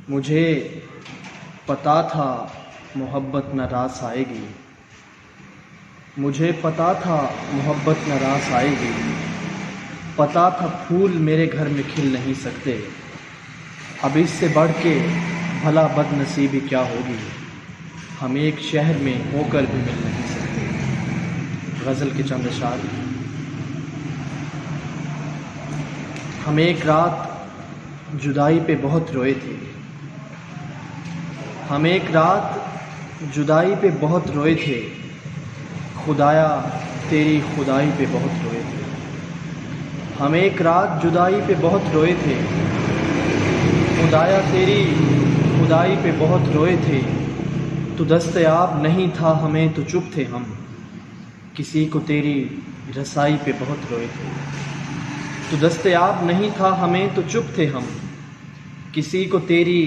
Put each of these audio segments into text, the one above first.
مجھے پتا تھا محبت نہ راس آئے گی، مجھے پتا تھا محبت نہ راس آئے گی، پتا تھا پھول میرے گھر میں کھل نہیں سکتے، اب اس سے بڑھ کے بھلا بد نصیبی کیا ہوگی، ہم ایک شہر میں ہو کر بھی مل نہیں سکتے۔ غزل کے چند اشعار۔ ہم ایک رات جدائی پہ بہت روئے تھے، ہم ایک رات جدائی پہ بہت روئے تھے، خدایا تیری خدائی پہ بہت روئے تھے۔ ہم ایک رات جدائی پہ بہت روئے تھے، خدایا تیری خدائی پہ بہت روئے تھے، تو دستیاب نہیں تھا ہمیں تو چپ تھے ہم، کسی کو تیری رسائی پہ بہت روئے تھے۔ تو دستیاب نہیں تھا ہمیں تو چپ تھے ہم، کسی کو تیری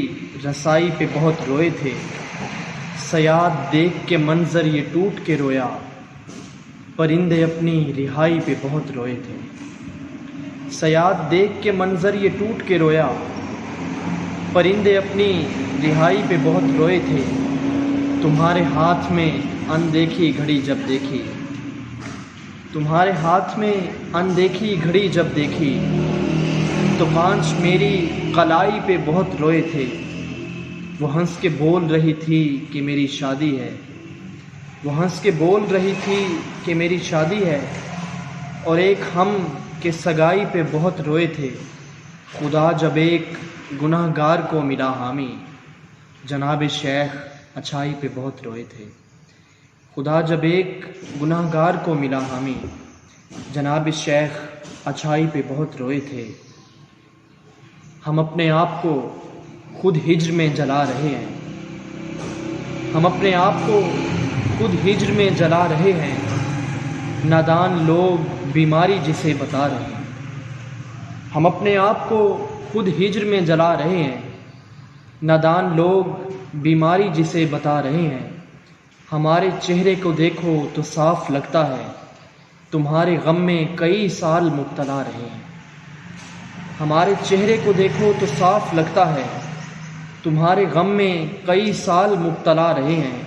رسائی پہ بہت روئے تھے۔ صیاد دیکھ کے منظر یہ ٹوٹ کے رویا، پرندے اپنی رہائی پہ بہت روئے تھے۔ صیاد دیکھ کے منظر یہ ٹوٹ کے رویا، پرندے اپنی رہائی پہ بہت روئے تھے۔ تمہارے ہاتھ میں اندیکھی گھڑی جب دیکھی، تمہارے ہاتھ میں اندیکھی گھڑی جب دیکھی، تو کانچ میری کلائی پہ بہت روئے تھے۔ وہ ہنس کے بول رہی تھی کہ میری شادی ہے، وہ ہنس کے بول رہی تھی کہ میری شادی ہے، اور ایک ہم کے سگائی پہ بہت روئے تھے۔ خدا جب ایک گناہ گار کو ملا حامی، جناب شیخ اچھائی پہ بہت روئے تھے۔ خدا جب ایک گناہ گار کو ملا حامی، جناب شیخ اچھائی پہ بہت روئے تھے۔ ہم اپنے آپ کو خود ہجر میں جلا رہے ہیں، ہم اپنے آپ کو خود ہجر میں جلا رہے ہیں، نادان لوگ بیماری جسے بتا رہے ہیں۔ ہم اپنے آپ کو خود ہجر میں جلا رہے ہیں، نادان لوگ بیماری جسے بتا رہے ہیں۔ ہمارے چہرے کو دیکھو تو صاف لگتا ہے، تمہارے غم میں کئی سال مبتلا رہے ہیں۔ ہمارے چہرے کو دیکھو تو صاف لگتا ہے، تمہارے غم میں کئی سال مبتلا رہے ہیں۔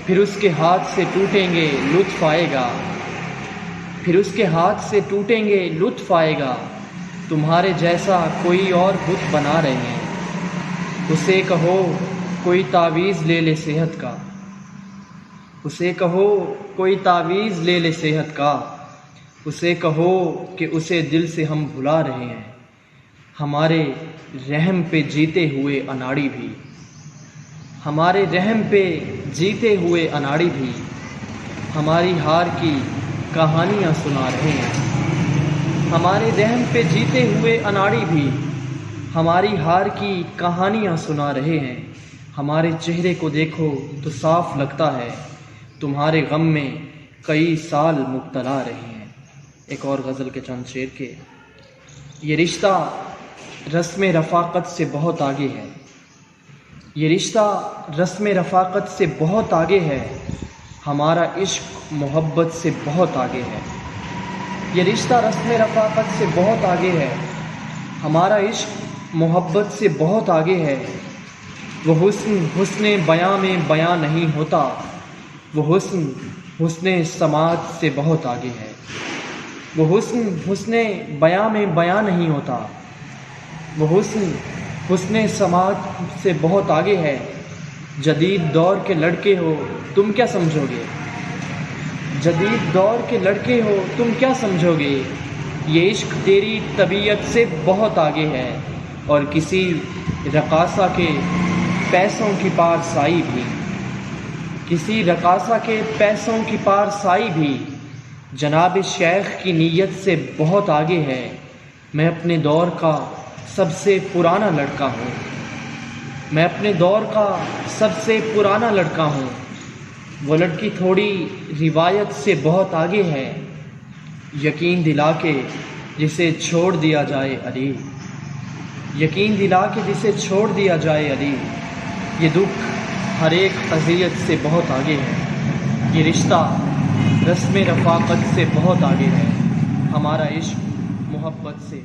پھر اس کے ہاتھ سے ٹوٹیں گے لطف آئے گا، پھر اس کے ہاتھ سے ٹوٹیں گے لطف آئے گا، تمہارے جیسا کوئی اور بت بنا رہے ہیں۔ اسے کہو کوئی تعویذ لے لے صحت کا، اسے کہو کوئی تعویذ لے لے صحت کا، اسے کہو کہ اسے دل سے ہم بھلا رہے ہیں۔ ہمارے رحم پہ جیتے ہوئے اناڑی بھی، ہمارے رحم پہ جیتے ہوئے اناڑی بھی، ہماری ہار کی کہانیاں سنا رہے ہیں۔ ہمارے رحم پہ جیتے ہوئے اناڑی بھی، ہماری ہار کی کہانیاں سنا رہے ہیں۔ ہمارے چہرے کو دیکھو تو صاف لگتا ہے، تمہارے غم میں کئی سال مبتلا رہے ہیں۔ ایک اور غزل کے چند شعر کے۔ یہ رشتہ رسم رفاقت سے بہت آگے ہے، یہ رشتہ رسم رفاقت سے بہت آگے ہے، ہمارا عشق محبت سے بہت آگے ہے۔ یہ رشتہ رسم رفاقت سے بہت آگے ہے، ہمارا عشق محبت سے بہت آگے ہے۔ وہ حسن حسن بیاں میں بیاں نہیں ہوتا، وہ حسن حسن سماعت سے بہت آگے ہے۔ وہ حسن حسن بیاں میں بیاں نہیں ہوتا، وہ حسن حسن سماعت سے بہت آگے ہے۔ جدید دور کے لڑکے ہو تم کیا سمجھو گے، جدید دور کے لڑکے ہو تم کیا سمجھو گے، یہ عشق تیری طبیعت سے بہت آگے ہے، اور کسی رقاصہ کے پیسوں کی پارسائی بھی، کسی رقاصہ کے پیسوں کی پارسائی بھی، جناب شیخ کی نیت سے بہت آگے ہے۔ میں اپنے دور کا سب سے پرانا لڑکا ہوں، میں اپنے دور کا سب سے پرانا لڑکا ہوں، وہ لڑکی تھوڑی روایت سے بہت آگے ہے، یقین دلا کے جسے چھوڑ دیا جائے علی، یقین دلا کے جسے چھوڑ دیا جائے علی، یہ دکھ ہر ایک اذیت سے بہت آگے ہے۔ یہ رشتہ رسم رفاقت سے بہت آگے ہے، ہمارا عشق محبت سے